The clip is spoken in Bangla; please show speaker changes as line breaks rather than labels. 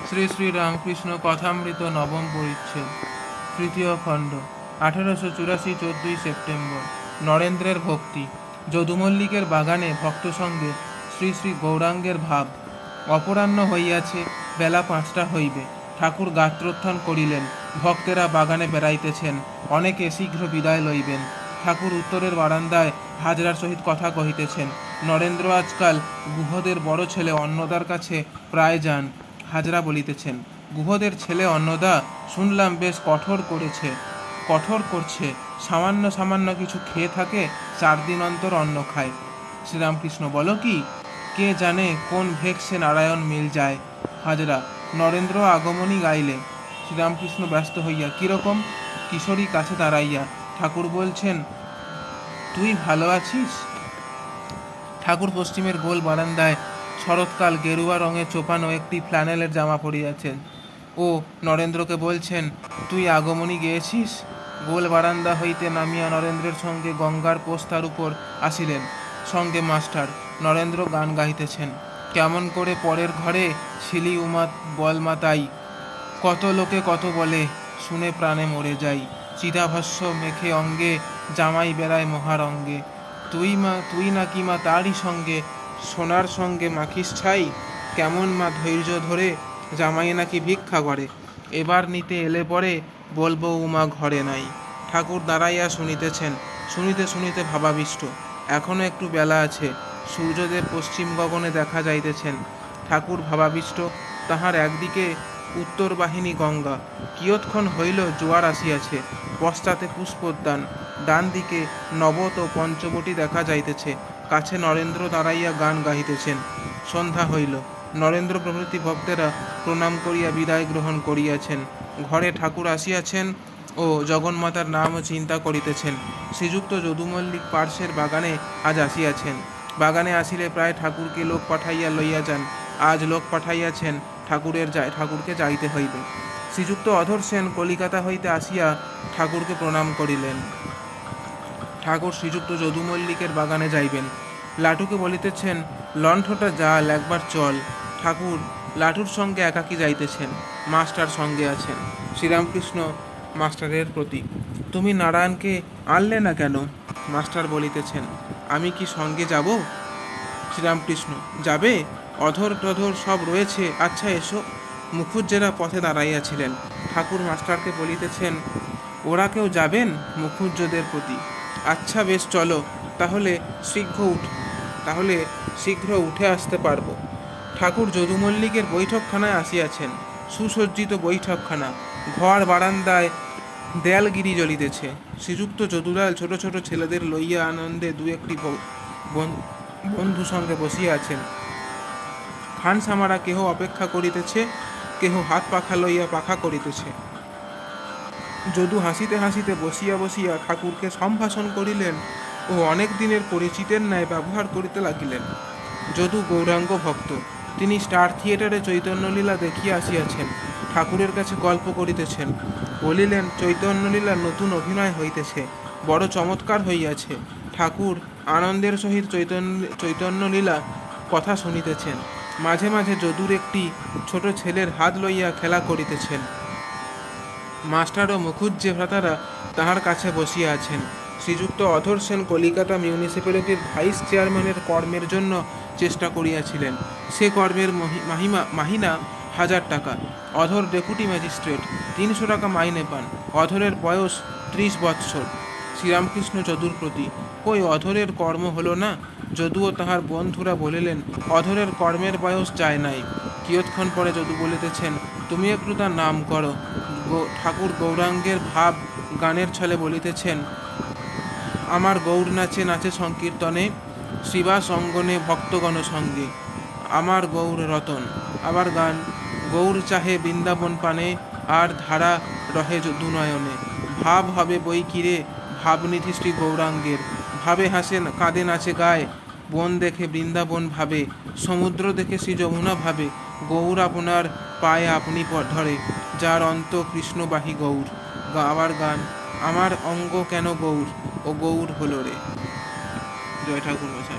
শ্রী শ্রী রামকৃষ্ণ কথামৃত নবম পরিচ্ছেদ তৃতীয় খণ্ড 1884 14ই সেপ্টেম্বর। নরেন্দ্রের ভক্তি। যদুমল্লিকের বাগানে ভক্ত সঙ্গে শ্রী শ্রী গৌরাঙ্গের ভাব। অপরাহ্ন হইয়াছে, বেলা 5টা হইবে। ঠাকুর গাত্রোত্থান করিলেন। ভক্তেরা বাগানে বেড়াইতেছেন, অনেকে শীঘ্র বিদায় লইবেন। ঠাকুর উত্তরের বারান্দায় হাজরার সহিত কথা কহিতেছেন। নরেন্দ্র আজকাল গুহদের বড় ছেলে অন্নদার কাছে প্রায় যান। হাজরা বলিতেছেন, গুহদের ছেলে অন্নদা শুনলাম বেশ কঠোর করছে, সামান্য সামান্য কিছু খেয়ে থাকে, 4 দিন অন্তর অন্ন খায়। শ্রীরামকৃষ্ণ, বলো কি? কে জানে কোন ভেক্সে নারায়ণ মিল যায়। হাজরা, নরেন্দ্র আগমনী গাইলে। শ্রীরামকৃষ্ণ ব্যস্ত হইয়া, কিরকম? কিশোরী কাছে দাঁড়াইয়া, ঠাকুর বলছেন, তুই ভালো আছিস? ঠাকুর পশ্চিমের গোল বারান্দায় শরৎকাল গেরুয়া রঙে চোপানো একটি ফ্ল্যানেলের জামা পরিয়াছেন। ও নরেন্দ্রকে বলছেন, তুই আগমনী গেয়েছিস? গোল বারান্দা হইতে নামিয়া নরেন্দ্রের সঙ্গে গঙ্গার পোস্তার উপর আসিলেন, সঙ্গে মাস্টার। নরেন্দ্র গান গাইতেছেন, কেমন করে পরের ঘরে ছিলি উমা বলমাতাই, কত লোকে কত বলে, শুনে প্রাণে মরে যাই। চিতাভস্য মেখে অঙ্গে, জামাই বেড়ায় মহারঙ্গে। তুই নাকি মা তারই সঙ্গে, সোনার সঙ্গে মাখিস ছাই। কেমন মা ধৈর্য ধরে, জামাই নাকি ভিক্ষা করে। এবার নিতে এলে পরে, বলবো উমা ঘরে নাই। ঠাকুর দাঁড়াইয়া শুনিতেছেন, শুনিতে শুনিতে ভাবাবিষ্ট। এখনো একটু বেলা আছে, সূর্যদেব পশ্চিম গগনে দেখা যাইতেছেন। ঠাকুর ভাবাবিষ্ট। তাহার একদিকে উত্তর বাহিনী গঙ্গা, কিয়ৎক্ষণ হইল জোয়ার আসিয়াছে, পশ্চাতে পুষ্পোদ্যান, ডান দিকে নবত ও পঞ্চবটী দেখা যাইতেছে। কাছে নরেন্দ্র দাঁড়াইয়া গান গাহিতেছেন। সন্ধ্যা হইল। নরেন্দ্র প্রভৃতি ভক্তেরা প্রণাম করিয়া বিদায় গ্রহণ করিয়াছেন। ঘরে ঠাকুর আসিয়াছেন ও জগন্মাতার নাম চিন্তা করিতেছেন। শ্রীযুক্ত যদুমল্লিক পার্শ্বের বাগানে আজ আসিয়াছেন। বাগানে আসিলে প্রায় ঠাকুরকে লোক পাঠাইয়া লইয়া যান। আজ লোক পাঠাইয়াছেন, ঠাকুরকে যাইতে হইবে। শ্রীযুক্ত অধর সেন কলিকাতা হইতে আসিয়া ঠাকুরকে প্রণাম করিলেন। ঠাকুর শ্রীযুক্ত যদুমল্লিকের বাগানে যাইবেন। লাটুকে বলিতেছেন, লণ্ঠটা জাল, একবার চল। ঠাকুর লাটুর সঙ্গে একাকী যাইতেছেন, মাস্টার সঙ্গে আছেন। শ্রীরামকৃষ্ণ মাস্টারের প্রতি, তুমি নারায়ণকে আনলে না কেন? মাস্টার বলিতেছেন, আমি কি সঙ্গে যাব? শ্রীরামকৃষ্ণ, যাবে? অধর টধর সব রয়েছে, আচ্ছা এসো। মুখুজ্জেরা পথে দাঁড়াইয়াছিলেন। ঠাকুর মাস্টারকে বলিতেছেন, ওরা কেউ যাবেন? মুখুজ্জদের প্রতি, আচ্ছা বেশ চলো, তাহলে শীঘ্র উঠে আসতে পারবো। ঠাকুর যদুমল্লিকের বৈঠকখানায় আসিয়াছেন। সুসজ্জিত বৈঠকখানা, ঘর বারান্দায় দেয়ালগিরি জ্বলিতেছে। শ্রীযুক্ত যদুলাল ছোট ছোট ছেলেদের লইয়া আনন্দে দু একটি বন্ধু সঙ্গে বসিয়া আছেন। খানসামারা কেহ অপেক্ষা করিতেছে, কেহ হাত পাখা লইয়া পাখা করিতেছে। যদু হাসিতে হাসিতে বসিয়া বসিয়া ঠাকুরকে সম্ভাষণ করিলেন ও অনেক দিনের পরিচিতের ন্যায় ব্যবহার করিতে লাগিলেন। যদু গৌরাঙ্গ ভক্ত। তিনি স্টার থিয়েটারে চৈতন্যলীলা দেখিয়া আসিয়াছেন। ঠাকুরের কাছে গল্প করিতেছেন। বলিলেন, চৈতন্যলীলার নতুন অভিনয় হইতেছে, বড় চমৎকার হইয়াছে। ঠাকুর আনন্দের সহিত চৈতন্যলীলা কথা শুনিতেছেন। মাঝে মাঝে যদুর একটি ছোট ছেলের হাত লইয়া খেলা করিতেছেন। মাস্টার ও মুখুজ্জে ভ্রাতারা তাহার কাছে বসিয়া আছেন। শ্রীযুক্ত অধর সেন কলিকাতা মিউনিসিপ্যালিটির ভাইস চেয়ারম্যানের কর্মের জন্য চেষ্টা করিয়াছিলেন। সে কর্মের মাহিনা 1000 টাকা। অধর ডেপুটি ম্যাজিস্ট্রেট, 300 টাকা মাইনে পান। অধরের বয়স 30 বৎসর। শ্রীরামকৃষ্ণ যদুর প্রতি, কই অধরের কর্ম হলো না? যদুও তাহার বন্ধুরা বলিলেন, অধরের কর্মের বয়স যায় নাই। কিয়ৎক্ষণ পরে যদু বলিতেছেন, তুমি একটু তার নাম করো। ঠাকুর গৌরাঙ্গের ভাব গানের ছলে বলিতেছেন, আমার গৌর নাচে নাচে সংকীর্তনে, শিবাস অঙ্গনে ভক্তগণ সঙ্গে, আমার গৌর রতন। আবার গান, গৌর চাহে বৃন্দাবন পানে, আর ধারা রহে দুনয়নে। ভাব হবে বই কিরে, ভাবনিধি শ্রী গৌরাঙ্গের। ভাবে হাসে কাঁদে নাচে গায়, বন দেখে বৃন্দাবন ভাবে, সমুদ্র দেখে শ্রী যমুনা ভাবে। গৌর আপনার পায়ে আপনি ধরে, যার অন্ত কৃষ্ণবাহী গৌর। আবার গান, আমার অঙ্গ কেন গৌর, ও গৌর হলো রে। জয় ঠাকুর মশাই।